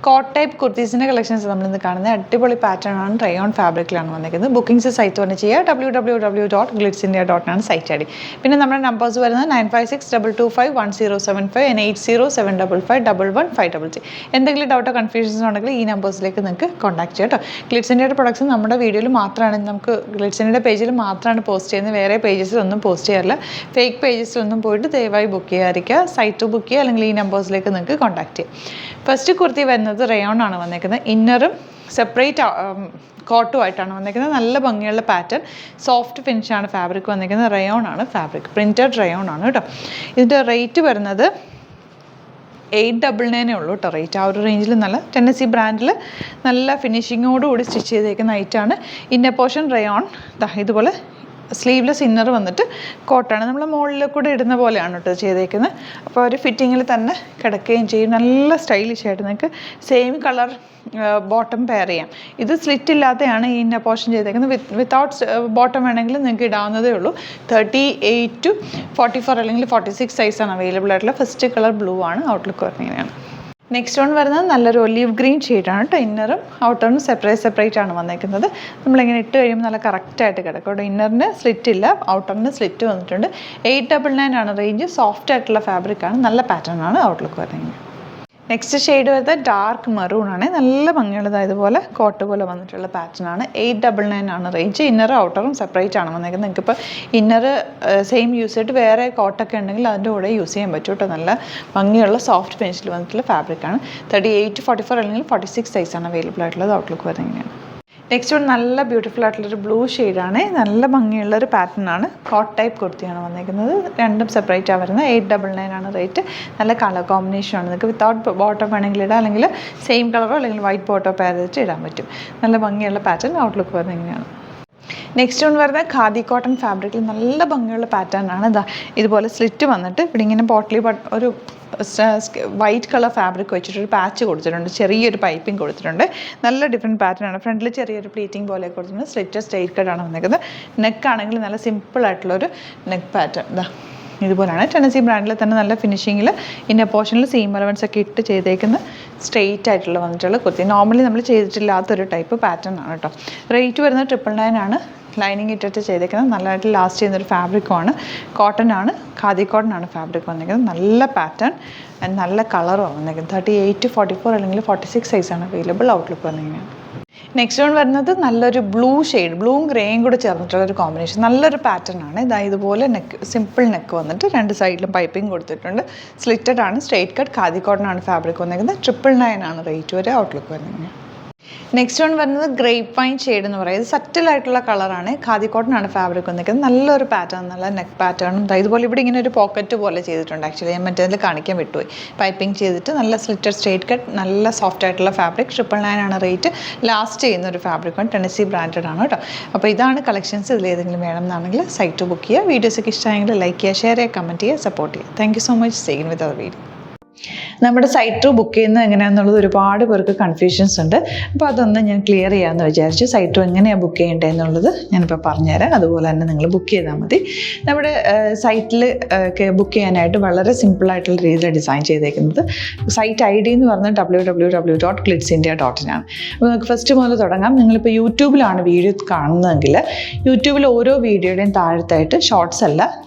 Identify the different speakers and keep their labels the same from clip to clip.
Speaker 1: Coat type കുർത്തീസിൻ്റെ collections നമ്മളിന്ന് കാണുന്നത് അടിപൊളി പാറ്റേൺ ആണ്. റയോൺ ഫാബ്രിക്കിലാണ് വന്നിരിക്കുന്നത്. ബുക്കിംഗ്സ് സൈറ്റ് വന്ന് ചെയ്യുക www.glitzindia.in ആണ് സൈറ്റ് ഐ ഡി. പിന്നെ നമ്മുടെ നമ്പേഴ്സ് വരുന്നത് 9562251075 and 8075551153. എന്തെങ്കിലും ഡൗട്ടോ കൺഫ്യൂഷൻസ് ഉണ്ടെങ്കിൽ ഈ നമ്പേഴ്സിലേക്ക് നിങ്ങൾക്ക് കോൺടാക്ട് ചെയ്യാം കേട്ടോ. ഗ്ലിറ്റ്സ് ഇന്ത്യയുടെ പ്രൊഡക്ട്സ് നമ്മുടെ വീഡിയോയിൽ മാത്രമാണ്, നമുക്ക് ഗ്ലിറ്റ്സ് ഇന്ത്യയുടെ പേജിൽ മാത്രമാണ് പോസ്റ്റ് ചെയ്യുന്നത്. വേറെ പേജസിലൊന്നും പോസ്റ്റ് ചെയ്യാറില്ല. ഫേക്ക് പേജസിലൊന്നും പോയിട്ട് ദയവായി ബുക്ക് ചെയ്യാതിരിക്കുക. സൈറ്റ് ബുക്ക് ചെയ്യുക, അല്ലെങ്കിൽ ഈ നമ്പേഴ്സിലേക്ക് നിങ്ങൾക്ക് കോൺടാക്ട് ചെയ്യാം. ഫസ്റ്റ് കുർത്തി വരുന്നത് റയോൺ ആണ് വന്നിരിക്കുന്നത്. ഇന്നറും സെപ്പറേറ്റ് കോട്ടും ആയിട്ടാണ് വന്നിരിക്കുന്നത്. നല്ല ഭംഗിയുള്ള പാറ്റേൺ, സോഫ്റ്റ് ഫിനിഷാണ് ഫാബ്രിക് വന്നിരിക്കുന്നത്. റയോൺ ആണ് ഫാബ്രിക്, പ്രിൻറ്റഡ് റയോൺ ആണ് കേട്ടോ. ഇതിൻ്റെ റേറ്റ് വരുന്നത് 899 ഉള്ളൂ കേട്ടോ റേറ്റ്. ആ ഒരു റേഞ്ചിൽ നല്ല ടെന്നസി ബ്രാൻഡിൽ നല്ല ഫിനിഷിങ്ങോടുകൂടി സ്റ്റിച്ച് ചെയ്തേക്കുന്ന ഐറ്റാണ്. ഇന്നർ പോർഷൻ റയോൺ, ഇതുപോലെ സ്ലീവ്ലെസ് ഇന്നർ വന്നിട്ട് കോട്ടാണ്. നമ്മൾ മുകളിൽ കൂടെ ഇടുന്ന പോലെയാണ് കേട്ടോ ചെയ്തേക്കുന്നത്. അപ്പോൾ ഒരു ഫിറ്റിങ്ങിൽ തന്നെ കിടക്കുകയും ചെയ്യും. നല്ല സ്റ്റൈലിഷ് ആയിട്ട് നിങ്ങൾക്ക് സെയിം കളർ ബോട്ടം പെയർ ചെയ്യാം. ഇത് സ്ലിറ്റ് ഇല്ലാതെയാണ് ഈ ഇന്നർ പോർഷൻ ചെയ്തേക്കുന്നത്. വിത്തൗട്ട് ബോട്ടം വേണമെങ്കിൽ നിങ്ങൾക്ക് ഇടാവുന്നതേ ഉള്ളൂ. 38 to 44 അല്ലെങ്കിൽ 46 സൈസാണ് അവൈലബിൾ ആയിട്ടുള്ള. ഫസ്റ്റ് കളർ ബ്ലൂ ആണ്. ഔട്ട്ലുക്ക് വരുന്നതിനാണ്. നെക്സ്റ്റ് വൺ വരുന്നത് നല്ലൊരു ഒലീവ് ഗ്രീൻ ഷെയ്ഡാണ് കേട്ടോ. ഇന്നറും ഔട്ടറും സെപ്പറേറ്റ് ആണ് വന്നേക്കുന്നത്. നമ്മളിങ്ങനെ ഇട്ട് കഴിയുമ്പോൾ നല്ല കറക്റ്റായിട്ട് കിടക്കും കേട്ടോ. ഇന്നറിന് സ്ലിറ്റ് ഇല്ല, ഔട്ടറിന് സ്ലിറ്റ് വന്നിട്ടുണ്ട്. 899 ആണ് റേഞ്ച്. സോഫ്റ്റ് ആയിട്ടുള്ള ഫാബ്രിക്കാണ്, നല്ല പാറ്റേൺ ആണ് ഔട്ട്ലുക്ക് വരുന്നത്. നെക്സ്റ്റ് ഷെയ്ഡ് വരുന്നത് ഡാർക്ക് മെറൂൺ ആണ്. നല്ല ഭംഗിയുള്ളത്, ഇതുപോലെ കോട്ട് പോലെ വന്നിട്ടുള്ള പാറ്റേൺ ആണ്. 899 ആണ് റേഞ്ച്. ഇന്നറും ഔട്ടറും സെപ്പറേറ്റ് ആണ് വന്നേക്കുന്നത്. നിങ്ങൾക്കിപ്പോൾ ഇന്നർ സെയിം യൂസ് ചെയ്തിട്ട് വേറെ കോട്ടൊക്കെ ഉണ്ടെങ്കിൽ അതിൻ്റെ കൂടെ യൂസ് ചെയ്യാൻ പറ്റും കേട്ടോ. നല്ല ഭംഗിയുള്ള സോഫ്റ്റ് ഫിനിഷിൽ വന്നിട്ടുള്ള ഫാബ്രിക്കാണ്. 38 44 അല്ലെങ്കിൽ 46 സൈസാണ് അവൈലബിൾ ആയിട്ടുള്ളത്. ഔട്ട്ലുക്ക് വരുന്നതാണ്. നെക്സ്റ്റ് വൺ നല്ല ബ്യൂട്ടിഫുൾ ആയിട്ടുള്ളൊരു ബ്ലൂ ഷെയ്ഡാണ്. നല്ല ഭംഗിയുള്ളൊരു പാറ്റേൺ ആണ്. കോട്ട് ടൈപ്പ് കുർത്തിയാണ് വന്നിരിക്കുന്നത്. രണ്ടും സെപ്പറേറ്റ് ആണ് വരുന്നത്. 899 ആണ് റേറ്റ്. നല്ല കളർ കോമ്പിനേഷനാണ്. നിങ്ങൾക്ക് വിത്തൗട്ട് ബോട്ടം വേണമെങ്കിൽ ഇടാം, അല്ലെങ്കിൽ സെയിം കളറോ അല്ലെങ്കിൽ വൈറ്റ് ബോട്ടോ പെയർ ചെയ്തിട്ട് ഇടാൻ പറ്റും. നല്ല ഭംഗിയുള്ള പാറ്റേൺ. ഔട്ട്ലുക്ക് വരുന്നത് ഇങ്ങനെയാണ്. നെക്സ്റ്റ് വൺ വരുന്നത് ഖാദി കോട്ടൺ ഫാബ്രിക്കിൽ നല്ല ഭംഗിയുള്ള പാറ്റേൺ ആണ്. ഇതുപോലെ സ്ലിറ്റ് വന്നിട്ട് ഇവിടെ ഇങ്ങനെ പോട്ട്ലി ഒരു വൈറ്റ് കളർ ഫാബ്രിക് വെച്ചിട്ടൊരു പാച്ച് കൊടുത്തിട്ടുണ്ട്. ചെറിയൊരു പൈപ്പിംഗ് കൊടുത്തിട്ടുണ്ട്. നല്ല ഡിഫറെൻറ്റ് പാറ്റേൺ ആണ്. ഫ്രണ്ടിൽ ചെറിയൊരു പ്ലീറ്റിംഗ് പോലെ കൊടുത്തിട്ടുണ്ട്. സ്ലിറ്റ് സ്ട്രെയിറ്റ് കട്ടാണ് വന്നിരിക്കുന്നത്. നെക്കാണെങ്കിൽ നല്ല സിമ്പിളായിട്ടുള്ളൊരു നെക്ക് പാറ്റേൺ ഇതുപോലെയാണ്. ടെന്നസി ബ്രാൻഡിൽ തന്നെ നല്ല ഫിനിഷിങ്ങിൽ ഇന്നർ പോർഷനിൽ സീം എലവൻസ് ഒക്കെ ഇട്ട് ചെയ്തേക്കുന്ന സ്ട്രെയിറ്റ് ആയിട്ടുള്ള വന്നിട്ടുള്ള കുർത്തി. നോർമലി നമ്മൾ ചെയ്തിട്ടില്ലാത്തൊരു ടൈപ്പ് പാറ്റേൺ ആണ് കേട്ടോ. റേറ്റ് വരുന്നത് 999 ആണ്. ലൈനിങ് ഇട്ടിട്ട് ചെയ്തേക്കുന്നത്. നല്ലതായിട്ട് ലാസ്റ്റ് ചെയ്യുന്നൊരു ഫാബ്രിക്കുമാണ്. കോട്ടൺ ആണ്, ഖാദി കോട്ടൺ ആണ് ഫാബ്രിക് വന്നിരിക്കുന്നത്. നല്ല പാറ്റേൺ ആൻഡ് നല്ല കളറുമാണ് വന്നിരിക്കുന്നത്. 38 to 44 അല്ലെങ്കിൽ 46 സൈസാണ് അവൈലബിൾ. ഔട്ട്ലുക്ക് വന്നിങ്ങനെ. നെക്സ്റ്റ് വൺ വരുന്നത് നല്ലൊരു ബ്ലൂ ഷെയ്ഡ്, ബ്ലൂവും ഗ്രേയും കൂടെ ചേർന്നിട്ടുള്ളൊരു കോമ്പിനേഷൻ. നല്ലൊരു പാറ്റേൺ ആണ്. ഇതുപോലെ നെക്ക്, സിമ്പിൾ നെക്ക് വന്നിട്ട് രണ്ട് സൈഡിലും പൈപ്പിംഗ് കൊടുത്തിട്ടുണ്ട്. സ്ലിറ്റഡ് ആണ്, സ്ട്രെയിറ്റ് കട്ട് ഖാദി കോട്ടൺ ആണ് ഫാബ്രിക് വന്നിരിക്കുന്നത്. 999 ആണ് റേറ്റ് വരെ. ഔട്ട്ലുക്ക് വരുന്നത്. നെക്സ്റ്റ് വൺ വരുന്നത് ഗ്രേപ്പ് വൈൻ ഷെയ്ഡ് എന്ന് പറയുന്നത് സറ്റിലായിട്ടുള്ള കളറാണ്. ഖാദി കോട്ടൺ ആണ് ഫാബ്രിക് വന്നിരിക്കുന്നത്. നല്ലൊരു പാറ്റേൺ, നല്ല നെക്ക് പാറ്റേണും ഇതുപോലെ ഇവിടെ ഇങ്ങനെ ഒരു പോക്കറ്റ് പോലെ ചെയ്തിട്ടുണ്ട്. ആക്ച്വലി ഞാൻ മറ്റേതിൽ കാണിക്കാൻ വിട്ടുപോയി. പൈപ്പിംഗ് ചെയ്തിട്ട് നല്ല സ്ലിറ്റഡ് സ്ട്രെയിറ്റ് കട്ട്, നല്ല സോഫ്റ്റ് ആയിട്ടുള്ള ഫാബ്രിക്. 999 ആണ് റേറ്റ്. ലാസ്റ്റ് ചെയ്യുന്ന ഒരു ഫാബ്രിക്കാണ്. ടെന്നസി ബ്രാൻഡഡ് ആണ് കേട്ടോ. അപ്പോൾ ഇതാണ് കളക്ഷൻസ്. ഇതിൽ ഏതെങ്കിലും വേണം എന്നാണെങ്കിൽ സൈറ്റ് ബുക്ക് ചെയ്യുക. വീഡിയോസൊക്കെ ഇഷ്ടമായെങ്കിൽ ലൈക്ക് ചെയ്യുക, ഷെയർ ചെയ്യുക, കമൻറ്റ് ചെയ്യുക, സപ്പോർട്ട് ചെയ്യുക. Thank you so much. Seen with our video. നമ്മുടെ സൈറ്റ് ബുക്ക് ചെയ്യുന്നത് എങ്ങനെയാണെന്നുള്ളത് ഒരുപാട് പേർക്ക് കൺഫ്യൂഷൻസ് ഉണ്ട്. അപ്പോൾ അതൊന്ന് ഞാൻ ക്ലിയർ ചെയ്യാമെന്ന് വിചാരിച്ചു. സൈറ്റ് എങ്ങനെയാണ് ബുക്ക് ചെയ്യേണ്ടത് എന്നുള്ളത് ഞാനിപ്പോൾ പറഞ്ഞുതരാം. അതുപോലെ തന്നെ നിങ്ങൾ ബുക്ക് ചെയ്താൽ മതി. നമ്മുടെ സൈറ്റിൽ ബുക്ക് ചെയ്യാനായിട്ട് വളരെ സിമ്പിളായിട്ടുള്ള രീതിയിൽ ഡിസൈൻ ചെയ്തേക്കുന്നത്. സൈറ്റ് ഐ ഡി എന്ന് പറഞ്ഞാൽ www.glitzindia.in ആണ്. അപ്പോൾ നമുക്ക് ഫസ്റ്റ് മുതൽ തുടങ്ങാം. നിങ്ങളിപ്പോൾ യൂട്യൂബിലാണ് വീഡിയോ കാണുന്നതെങ്കിൽ യൂട്യൂബിൽ ഓരോ വീഡിയോയുടെയും താഴത്തായിട്ട് ഷോർട്സ് അല്ല,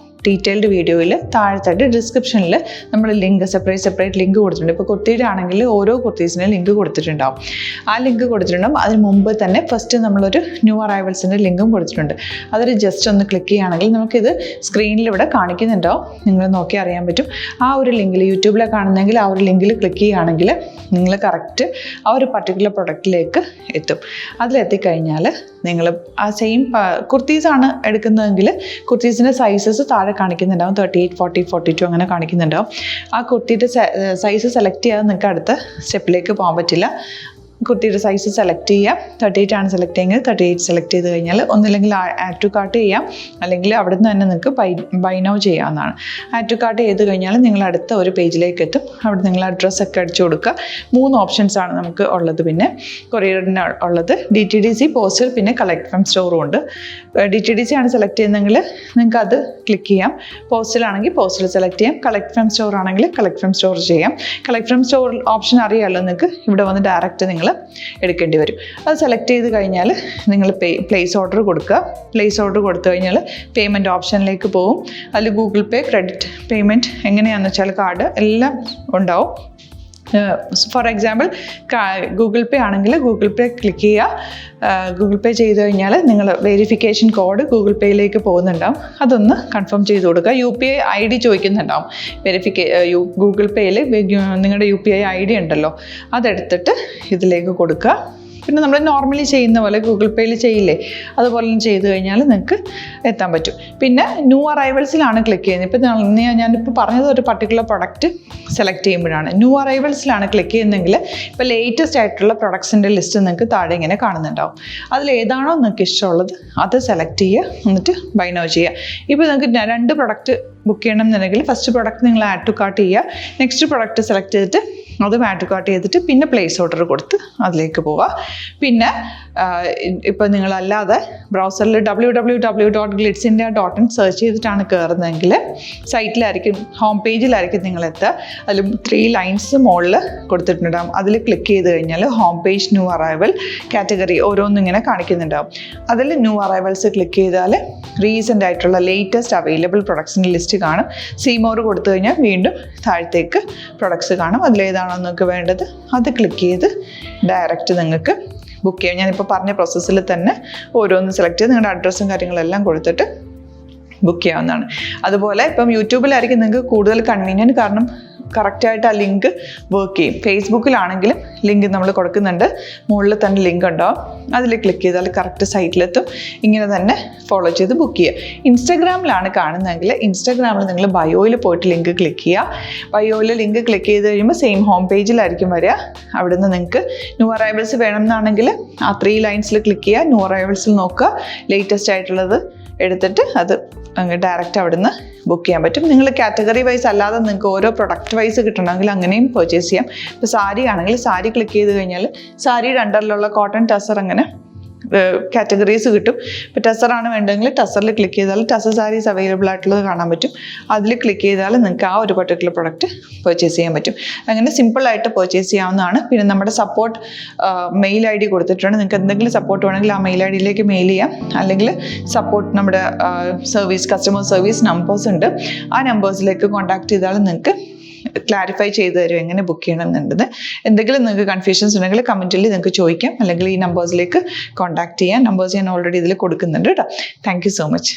Speaker 1: ഡീറ്റെയിൽഡ് വീഡിയോയിൽ താഴത്തായിട്ട് ഡിസ്ക്രിപ്ഷനിൽ നമ്മൾ ലിങ്ക് സെപ്പറേറ്റ് ലിങ്ക് കൊടുത്തിട്ടുണ്ട്. ഇപ്പോൾ കുർത്തിയുടെ ആണെങ്കിൽ ഓരോ കുർത്തീസിനും ലിങ്ക് കൊടുത്തിട്ടുണ്ടാവും. ആ ലിങ്ക് കൊടുത്തിട്ടുണ്ടാവും. അതിന് മുമ്പ് തന്നെ ഫസ്റ്റ് നമ്മളൊരു ന്യൂ അറൈവൽസിൻ്റെ ലിങ്കും കൊടുത്തിട്ടുണ്ട്. അതൊരു ജസ്റ്റ് ഒന്ന് ക്ലിക്ക് ചെയ്യുകയാണെങ്കിൽ നമുക്കിത് സ്ക്രീനിൽ ഇവിടെ കാണിക്കുന്നുണ്ടാവും. നിങ്ങൾ നോക്കി അറിയാൻ പറ്റും. ആ ഒരു ലിങ്കിൽ, യൂട്യൂബിലെ കാണുന്നെങ്കിൽ ആ ഒരു ലിങ്കിൽ ക്ലിക്ക് ചെയ്യുകയാണെങ്കിൽ നിങ്ങൾ കറക്റ്റ് ആ ഒരു പർട്ടിക്കുലർ പ്രൊഡക്റ്റിലേക്ക് എത്തും. അതിലെത്തിക്കഴിഞ്ഞാൽ നിങ്ങൾ ആ സെയിം കുർത്തീസാണ് എടുക്കുന്നതെങ്കിൽ കുർത്തീസിൻ്റെ സൈസസ് താഴെ കാണിക്കുന്നുണ്ടാവും. 38 40 42 അങ്ങനെ കാണിക്കുന്നുണ്ടാവും. ആ കുർത്തിയുടെ സൈസ് സെലക്ട് ചെയ്യാതെ നിങ്ങൾക്ക് അടുത്ത സ്റ്റെപ്പിലേക്ക് പോകാൻ പറ്റില്ല. കുർത്തിയുടെ സൈസ് സെലക്ട് ചെയ്യാം. 38 ആണ് സെലക്ട് ചെയ്യുന്നത്. 38 സെലക്ട് ചെയ്ത് കഴിഞ്ഞാൽ ഒന്നില്ലെങ്കിൽ ആഡ് ടു കാർട്ട് ചെയ്യാം, അല്ലെങ്കിൽ അവിടെ നിന്ന് തന്നെ നിങ്ങൾക്ക് ബൈ നൗ ചെയ്യാവുന്നതാണ്. ആഡ് ടു കാർട്ട് ചെയ്ത് കഴിഞ്ഞാൽ നിങ്ങൾ അടുത്ത ഒരു പേജിലേക്ക് എത്തും. അവിടെ നിങ്ങൾ അഡ്രസ്സൊക്കെ അടിച്ചു കൊടുക്കുക. 3 ഓപ്ഷൻസാണ് നമുക്ക് ഉള്ളത്. പിന്നെ കൊറിയറിന് ഉള്ളത് DTDC, പോസ്റ്റൽ, പിന്നെ കളക്ട് ഫ്രം സ്റ്റോറും ഉണ്ട്. DTDC ആണ് സെലക്ട് ചെയ്യുന്നതെങ്കിൽ നിങ്ങൾക്ക് അത് ക്ലിക്ക് ചെയ്യാം. പോസ്റ്റലാണെങ്കിൽ പോസ്റ്റൽ സെലക്ട് ചെയ്യാം. കളക്ട് ഫ്രം സ്റ്റോർ ആണെങ്കിൽ കളക്ട് ഫ്രം സ്റ്റോർ ചെയ്യാം. കളക്ട് ഫ്രം സ്റ്റോർ ഓപ്ഷൻ അറിയാമല്ലോ നിങ്ങൾക്ക്. ഇവിടെ വന്ന് ഡയറക്റ്റ് നിങ്ങൾ എടുക്കേണ്ടി വരും. അത് സെലക്ട് ചെയ്ത് കഴിഞ്ഞാൽ നിങ്ങൾ പ്ലേസ് ഓർഡർ കൊടുക്കുക. പ്ലേസ് ഓർഡർ കൊടുത്തു കഴിഞ്ഞാൽ പേയ്മെൻറ്റ് ഓപ്ഷനിലേക്ക് പോകും. അതിൽ ഗൂഗിൾ പേ, ക്രെഡിറ്റ് പേയ്മെൻറ്റ് എങ്ങനെയാണെന്ന് വെച്ചാൽ കാർഡ് എല്ലാം ഉണ്ടാവും. ഫോർ എക്സാമ്പിൾ ഗൂഗിൾ പേ ആണെങ്കിൽ ഗൂഗിൾ പേ ക്ലിക്ക് ചെയ്യുക. ഗൂഗിൾ പേ ചെയ്ത് കഴിഞ്ഞാൽ നിങ്ങൾ വെരിഫിക്കേഷൻ കോഡ് ഗൂഗിൾ പേയിലേക്ക് പോകുന്നുണ്ടാവും. അതൊന്ന് കൺഫേം ചെയ്ത് കൊടുക്കുക. UPI ID ചോദിക്കുന്നുണ്ടാവും. ഗൂഗിൾ പേയിൽ നിങ്ങളുടെ UPI ID ഉണ്ടല്ലോ, അതെടുത്തിട്ട് ഇതിലേക്ക് കൊടുക്കുക. പിന്നെ നമ്മൾ നോർമലി ചെയ്യുന്ന പോലെ ഗൂഗിൾ പേയിൽ ചെയ്യില്ലേ, അതുപോലെ ചെയ്ത് കഴിഞ്ഞാൽ നിങ്ങൾക്ക് എത്താൻ പറ്റും. പിന്നെ ന്യൂ അറൈവൽസിലാണ് ക്ലിക്ക് ചെയ്യുന്നത്. ഇപ്പോൾ ഞാനിപ്പോൾ പറഞ്ഞത് ഒരു പർട്ടിക്കുലർ പ്രൊഡക്റ്റ് സെലക്ട് ചെയ്യുമ്പോഴാണ്. ന്യൂ അറൈവൽസിലാണ് ക്ലിക്ക് ചെയ്യുന്നതെങ്കിൽ ഇപ്പോൾ ലേറ്റസ്റ്റ് ആയിട്ടുള്ള പ്രൊഡക്ട്സിൻ്റെ ലിസ്റ്റ് നിങ്ങൾക്ക് താഴെ ഇങ്ങനെ കാണുന്നുണ്ടാവും. അതിലേതാണോ നിങ്ങൾക്ക് ഇഷ്ടമുള്ളത് അത് സെലക്ട് ചെയ്യുക, എന്നിട്ട് ബൈ നൗ ചെയ്യുക. ഇപ്പോൾ നിങ്ങൾക്ക് 2 പ്രൊഡക്റ്റ് ബുക്ക് ചെയ്യണം എന്നുണ്ടെങ്കിൽ ഫസ്റ്റ് പ്രൊഡക്റ്റ് നിങ്ങൾ ആഡ് ടു കാർട്ട് ചെയ്യുക. നെക്സ്റ്റ് പ്രൊഡക്റ്റ് സെലക്ട് ചെയ്തിട്ട് അതും ആഡ് ടു കാർട്ട് ചെയ്തിട്ട് പിന്നെ പ്ലേസ് ഓർഡർ കൊടുത്ത് അതിലേക്ക് പോവുക. പിന്നെ ഇപ്പോൾ നിങ്ങളല്ലാതെ ബ്രൗസറിൽ www.glitzindia.in സെർച്ച് ചെയ്തിട്ടാണ് കയറുന്നതെങ്കിൽ സൈറ്റിലായിരിക്കും, ഹോം പേജിലായിരിക്കും നിങ്ങളെത്തുക. അതിൽ 3 ലൈൻസ് മുകളിൽ കൊടുത്തിട്ടുണ്ടാകും. അതിൽ ക്ലിക്ക് ചെയ്ത് കഴിഞ്ഞാൽ home page, new arrival, category ഓരോന്നും ഇങ്ങനെ കാണിക്കുന്നുണ്ടാവും. അതിൽ ന്യൂ അറൈവൽസ് ക്ലിക്ക് ചെയ്താൽ റീസെൻ്റ് ആയിട്ടുള്ള ലേറ്റസ്റ്റ് അവൈലബിൾ പ്രൊഡക്ട്സിൻ്റെ ലിസ്റ്റ് കാണും. സീമോർ കൊടുത്തു കഴിഞ്ഞാൽ വീണ്ടും താഴത്തേക്ക് പ്രൊഡക്ട്സ് കാണും. അതിലേതാണോ നിങ്ങൾക്ക് വേണ്ടത് അത് ക്ലിക്ക് ചെയ്ത് ഡയറക്റ്റ് നിങ്ങൾക്ക് ബുക്ക് ചെയ്യാം. ഞാനിപ്പോൾ പറഞ്ഞ പ്രോസസ്സിൽ തന്നെ ഓരോന്ന് സെലക്ട് ചെയ്ത് നിങ്ങളുടെ അഡ്രസ്സും കാര്യങ്ങളെല്ലാം കൊടുത്തിട്ട് ബുക്ക് ചെയ്യാവുന്നതാണ്. അതുപോലെ ഇപ്പം യൂട്യൂബിലായിരിക്കും നിങ്ങൾക്ക് കൂടുതൽ കൺവീനിയൻറ്റ്, കാരണം കറക്റ്റായിട്ട് ആ ലിങ്ക് വർക്ക് ചെയ്യും. ഫേസ്ബുക്കിലാണെങ്കിലും ലിങ്ക് നമ്മൾ കൊടുക്കുന്നുണ്ട്, മുകളിൽ തന്നെ ലിങ്ക് ഉണ്ടാവും. അതിൽ ക്ലിക്ക് ചെയ്താൽ കറക്റ്റ് സൈറ്റിലെത്തും. ഇങ്ങനെ തന്നെ ഫോളോ ചെയ്ത് ബുക്ക് ചെയ്യുക. ഇൻസ്റ്റാഗ്രാമിലാണ് കാണുന്നതെങ്കിൽ ഇൻസ്റ്റാഗ്രാമിൽ നിങ്ങൾ ബയോയിൽ പോയിട്ട് ലിങ്ക് ക്ലിക്ക് ചെയ്യുക. ബയോയിൽ ലിങ്ക് ക്ലിക്ക് ചെയ്ത് കഴിയുമ്പോൾ സെയിം ഹോം പേജിലായിരിക്കും വരിക. അവിടെ നിന്ന് നിങ്ങൾക്ക് ന്യൂ അറൈവൽസ് വേണമെന്നാണെങ്കിൽ ആ 3 ലൈൻസിൽ ക്ലിക്ക് ചെയ്യുക. ന്യൂ അറൈവൽസിൽ നോക്കുക, ലേറ്റസ്റ്റ് ആയിട്ടുള്ളത് എടുത്തിട്ട് അത് അങ്ങ് ഡയറക്റ്റ് അവിടെ നിന്ന് ബുക്ക് ചെയ്യാൻ പറ്റും. നിങ്ങൾ കാറ്റഗറി വൈസ് അല്ലാതെ നിങ്ങൾക്ക് ഓരോ പ്രൊഡക്റ്റ് വൈസ് കിട്ടണമെങ്കിൽ അങ്ങനെയും പർച്ചേസ് ചെയ്യാം. ഇപ്പോൾ സാരി ആണെങ്കിൽ സാരി ക്ലിക്ക് ചെയ്ത് കഴിഞ്ഞാൽ സാരിയുടെ അണ്ടറിലുള്ള കോട്ടൺ, ടസർ അങ്ങനെ കാറ്റഗറീസ് കിട്ടും. ഇപ്പോൾ ടസറാണ് വേണ്ടതെങ്കിൽ ടസറിൽ ക്ലിക്ക് ചെയ്താൽ ടസർ സാരീസ് അവൈലബിൾ ആയിട്ടുള്ളത് കാണാൻ പറ്റും. അതിൽ ക്ലിക്ക് ചെയ്താൽ നിങ്ങൾക്ക് ആ ഒരു പർട്ടിക്കുലർ പ്രൊഡക്റ്റ് പർച്ചേസ് ചെയ്യാൻ പറ്റും. അങ്ങനെ സിമ്പിളായിട്ട് പർച്ചേസ് ചെയ്യാവുന്നതാണ്. പിന്നെ നമ്മുടെ സപ്പോർട്ട് മെയിൽ ID കൊടുത്തിട്ടുണ്ട്. നിങ്ങൾക്ക് എന്തെങ്കിലും സപ്പോർട്ട് വേണമെങ്കിൽ ആ മെയിൽ IDയിലേക്ക് മെയിൽ ചെയ്യാം. അല്ലെങ്കിൽ സപ്പോർട്ട് നമ്മുടെ കസ്റ്റമർ സർവീസ് നമ്പേഴ്സ് ഉണ്ട്. ആ നമ്പേഴ്സിലേക്ക് കോൺടാക്ട് ചെയ്താൽ നിങ്ങൾക്ക് ക്ലാരിഫൈ ചെയ്ത് തരും എങ്ങനെ ബുക്ക് ചെയ്യണം എന്നുള്ളത്. എന്തെങ്കിലും നിങ്ങൾക്ക് കൺഫ്യൂഷൻസ് ഉണ്ടെങ്കിൽ കമൻറ്റിൽ നിങ്ങൾക്ക് ചോദിക്കാം, അല്ലെങ്കിൽ ഈ നമ്പേഴ്സിലേക്ക് കോൺടാക്ട് ചെയ്യാം. നമ്പേഴ്സ് ഞാൻ ഓൾറെഡി ഇതിൽ കൊടുക്കുന്നുണ്ട് കേട്ടോ. Thank you so much.